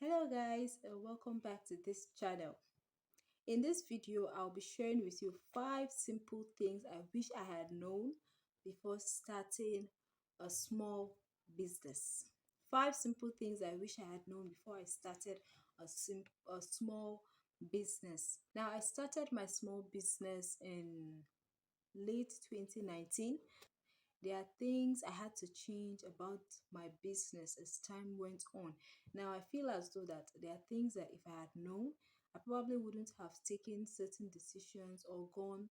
Hello guys and welcome back to this channel. In this video, I'll be sharing with you 5 simple things I wish I had known before starting a small business. 5 simple things I wish I had known before I started a small business. Now, I started my small business in late 2019. There are things I had to change about my business as time went on. Now I feel as though that there are things that if I had known, I probably wouldn't have taken certain decisions or gone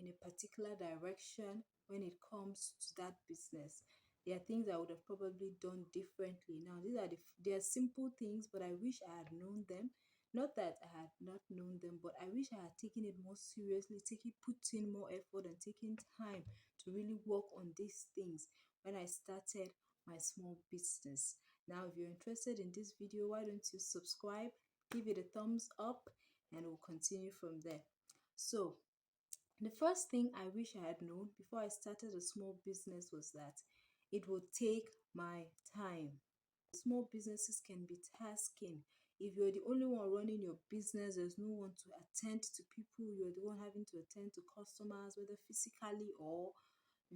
in a particular direction when it comes to that business. There are things I would have probably done differently. Now they are simple things, but I wish I had known them. Not that I had not known them, but I wish I had taken it more seriously, put in more effort and taken time to really work on these things when I started my small business. Now, if you're interested in this video, why don't you subscribe, give it a thumbs up, and we'll continue from there. So, the first thing I wish I had known before I started a small business was that it would take my time. Small businesses can be tasking. If you're the only one running your business, there's no one to attend to people, you're the one having to attend to customers, whether physically or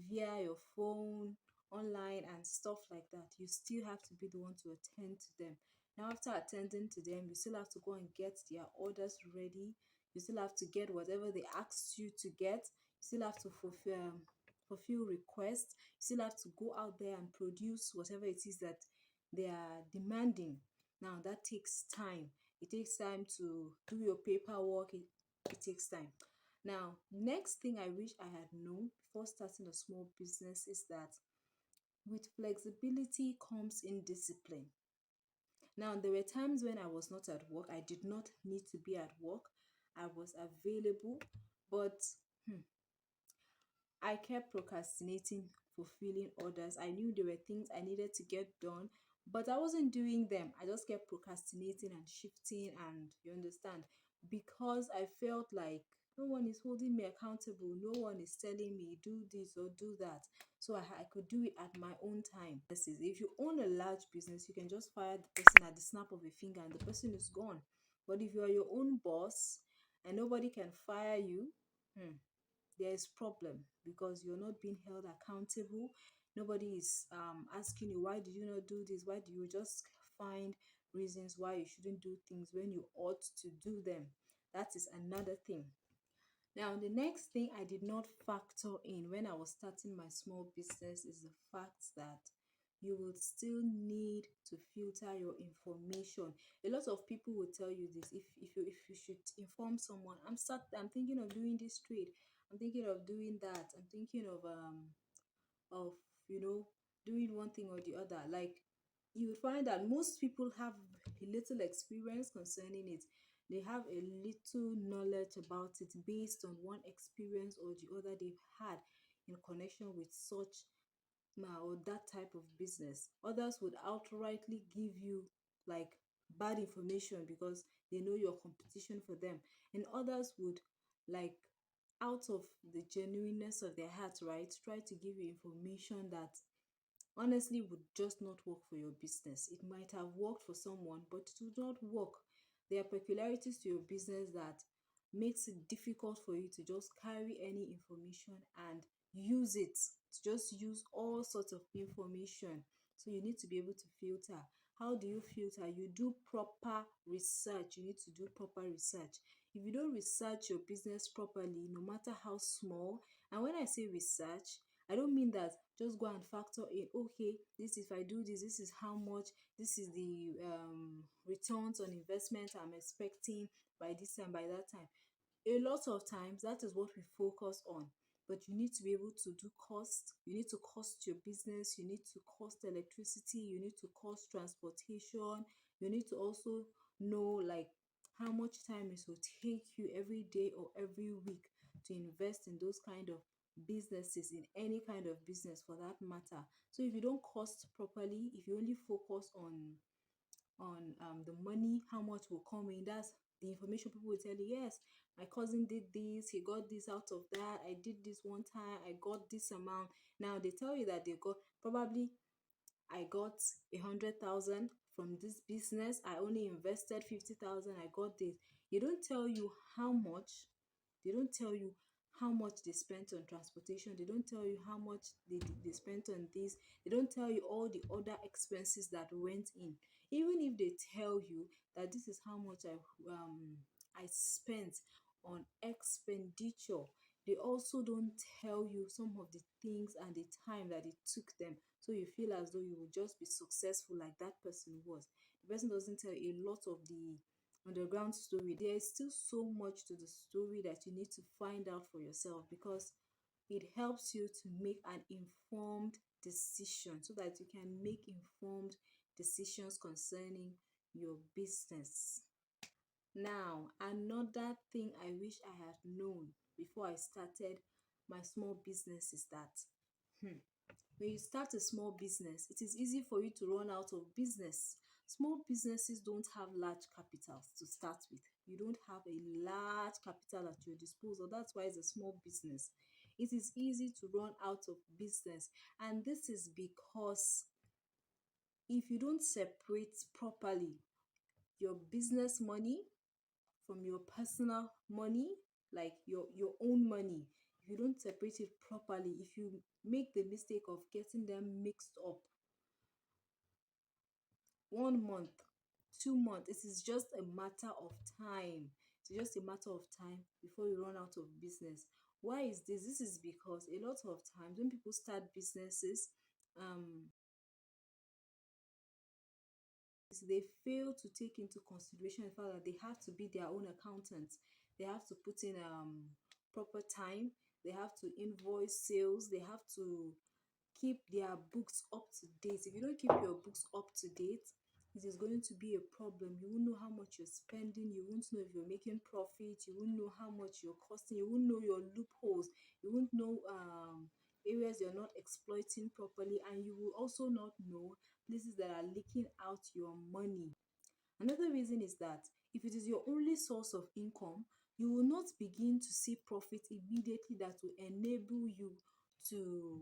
via your phone, online, and stuff like that. You still have to be the one to attend to them. Now, after attending to them, you still have to go and get their orders ready. You still have to get whatever they asked you to get. You still have to fulfill requests. You still have to go out there and produce whatever it is that they are demanding. Now, that takes time. It takes time to do your paperwork. It takes time. Now, next thing I wish I had known before starting a small business is that with flexibility comes in discipline. Now, there were times when I was not at work. I did not need to be at work. I was available, but I kept procrastinating fulfilling orders. I knew there were things I needed to get done, but I wasn't doing them. I just kept procrastinating and shifting, and you understand, because I felt like no one is holding me accountable. No one is telling me do this or do that. So I could do it at my own time. This is if you own a large business, you can just fire the person at the snap of a finger and the person is gone. But if you are your own boss and nobody can fire you, there is problem because you're not being held accountable. Nobody is asking you, why did you not do this? Why do you just find reasons why you shouldn't do things when you ought to do them? That is another thing. Now, the next thing I did not factor in when I was starting my small business is the fact that you will still need to filter your information. A lot of people will tell you this. If you should inform someone, I'm thinking of doing this trade, I'm thinking of doing that, I'm thinking of you know doing one thing or the other. Like, you would find that most people have a little experience concerning it. They have a little knowledge about it based on one experience or the other they've had in connection with such or that type of business. Others would outrightly give you like bad information because they know your competition for them, and others would, like, out of the genuineness of their heart, right, try to give you information that honestly would just not work for your business. It might have worked for someone, but it would not work. There are peculiarities to your business that makes it difficult for you to just carry any information and use it, to just use all sorts of information. So you need to be able to filter. How do you filter? You do proper research. You need to do proper research. If you don't research your business properly, no matter how small, and when I say research, I don't mean that just go and factor in, okay, this, if I do this, this is how much, this is the returns on investment I'm expecting by this time, by that time. A lot of times, that is what we focus on. But you need to be able to do cost. You need to cost your business. You need to cost electricity. You need to cost transportation. You need to also know, like, how much time it will take you every day or every week to invest in those kind of businesses, in any kind of business for that matter. So if you don't cost properly, if you only focus on the money, how much will come in, that's the information people will tell you. Yes, my cousin did this, he got this out of that, I did this one time, I got this amount. Now they tell you that they got, probably I got 100,000 from this business. I only invested 50,000, I got this. They don't tell you how much, they don't tell you how much they spent on transportation, they don't tell you how much they spent on this, they don't tell you all the other expenses that went in. Even if they tell you that this is how much I spent on expenditure, they also don't tell you some of the things and the time that it took them, so you feel as though you will just be successful like that person was. The person doesn't tell you a lot of the underground story. There is still so much to the story that you need to find out for yourself, because it helps you to make an informed decision, so that you can make informed decisions concerning your business. Now, another thing I wish I had known before I started my small business is that when you start a small business, it is easy for you to run out of business. Small businesses don't have large capitals to start with. You don't have a large capital at your disposal. That's why it's a small business. It is easy to run out of business. And this is because if you don't separate properly your business money from your personal money, like your own money, if you don't separate it properly, if you make the mistake of getting them mixed up, 1 month, 2 months, it is just a matter of time. It's just a matter of time before you run out of business. Why is this? This is because a lot of times when people start businesses, they fail to take into consideration the fact that they have to be their own accountants. They have to put in proper time. They have to invoice sales. They have to keep their books up to date. If you don't keep your books up to date, it is going to be a problem. You won't know how much you're spending. You won't know if you're making profit. You won't know how much you're costing. You won't know your loopholes. You won't know areas you're not exploiting properly, and you will also not know places that are leaking out your money. Another reason is that if it is your only source of income, you will not begin to see profit immediately that will enable you to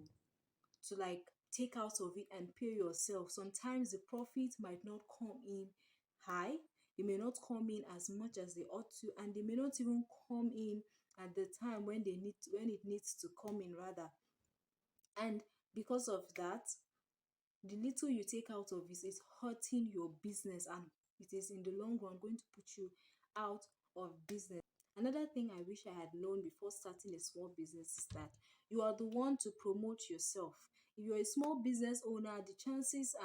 like take out of it and pay yourself. Sometimes the profit might not come in high, they may not come in as much as they ought to, and they may not even come in at the time when when it needs to come in rather. And because of that, the little you take out of it is hurting your business, and it is in the long run going to put you out of business. Another thing I wish I had known before starting a small business is that you are the one to promote yourself. If you're a small business owner, the chances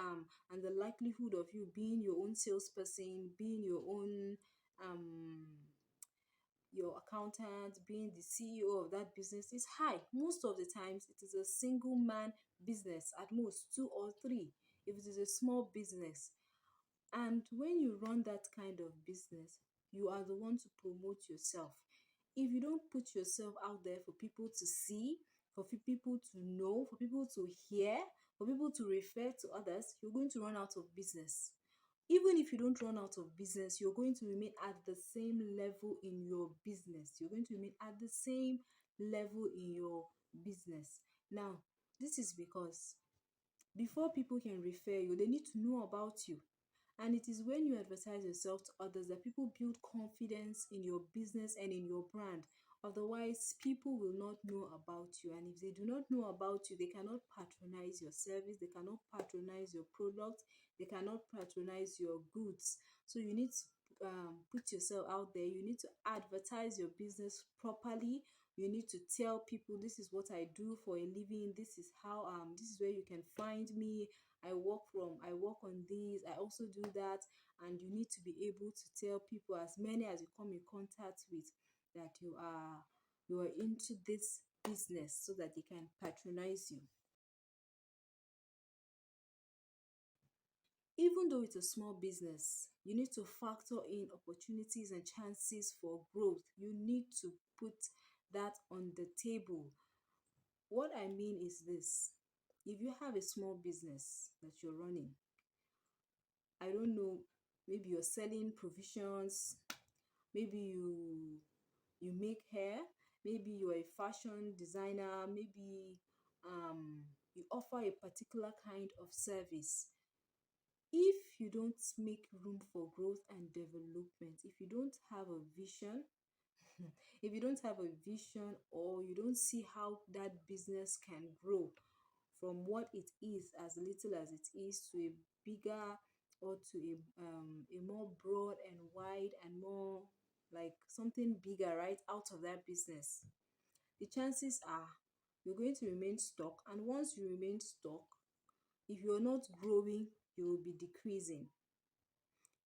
and the likelihood of you being your own salesperson, being your own your accountant, being the CEO of that business is high. Most of the times, it is a single man business, at most two or three, if it is a small business. And when you run that kind of business, you are the one to promote yourself. If you don't put yourself out there for people to see, for people to know, for people to hear, for people to refer to others, you're going to run out of business. Even if you don't run out of business, you're going to remain at the same level in your business. You're going to remain at the same level in your business. Now, this is because before people can refer you, they need to know about you. And it is when you advertise yourself to others that people build confidence in your business and in your brand. Otherwise, people will not know about you. And if they do not know about you, they cannot patronize your service, they cannot patronize your product, they cannot patronize your goods. So you need to put yourself out there. You need to advertise your business properly. You need to tell people, this is what I do for a living, this is how this is where you can find me. I work on this, I also do that. And you need to be able to tell people, as many as you come in contact with, that you are into this business, so that they can patronize you. Even though it's a small business, you need to factor in opportunities and chances for growth. You need to put that on the table. What I mean is this: if you have a small business that you're running, I don't know, maybe you're selling provisions, maybe you make hair, maybe you're a fashion designer, maybe you offer a particular kind of service. If you don't make room for growth and development, if you don't have a vision, if you don't have a vision, or you don't see how that business can grow from what it is, as little as it is, to a bigger, or to a more broad and wide and more like something bigger right out of that business, the chances are you're going to remain stuck. And once you remain stuck, if you're not growing, you will be decreasing.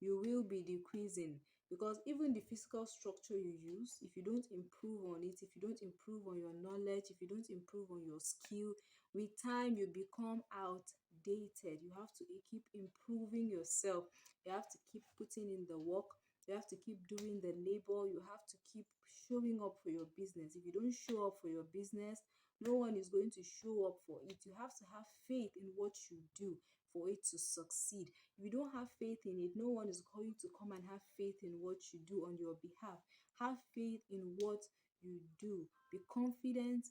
You will be decreasing, because even the physical structure you use, if you don't improve on it, if you don't improve on your knowledge, if you don't improve on your skill, with time you become outdated. You have to keep improving yourself. You have to keep putting in the work. You have to keep doing the labor. You have to keep showing up for your business. If you don't show up for your business, no one is going to show up for it. You have to have faith in what you do for it to succeed. If you don't have faith in it, no one is going to come and have faith in what you do on your behalf. Have faith in what you do. Be confident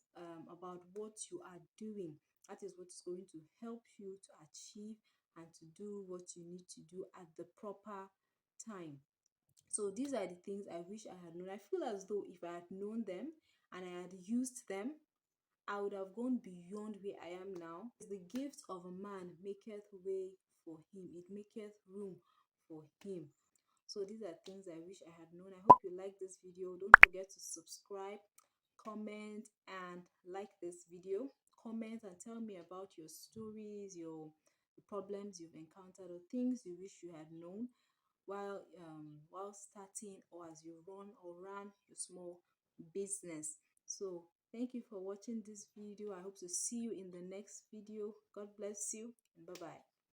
about what you are doing. That is what is going to help you to achieve and to do what you need to do at the proper time. So these are the things I wish I had known. I feel as though if I had known them and I had used them, I would have gone beyond where I am now. The gift of a man maketh way for him, it maketh room for him. So these are things I wish I had known. I hope you like this video. Don't forget to subscribe, comment, and like this video. Comment and tell me about your stories, your the problems you've encountered, or things you wish you had known while starting, or as you run or ran your small business. So thank you for watching this video. I hope to see you in the next video. God bless you, and bye bye.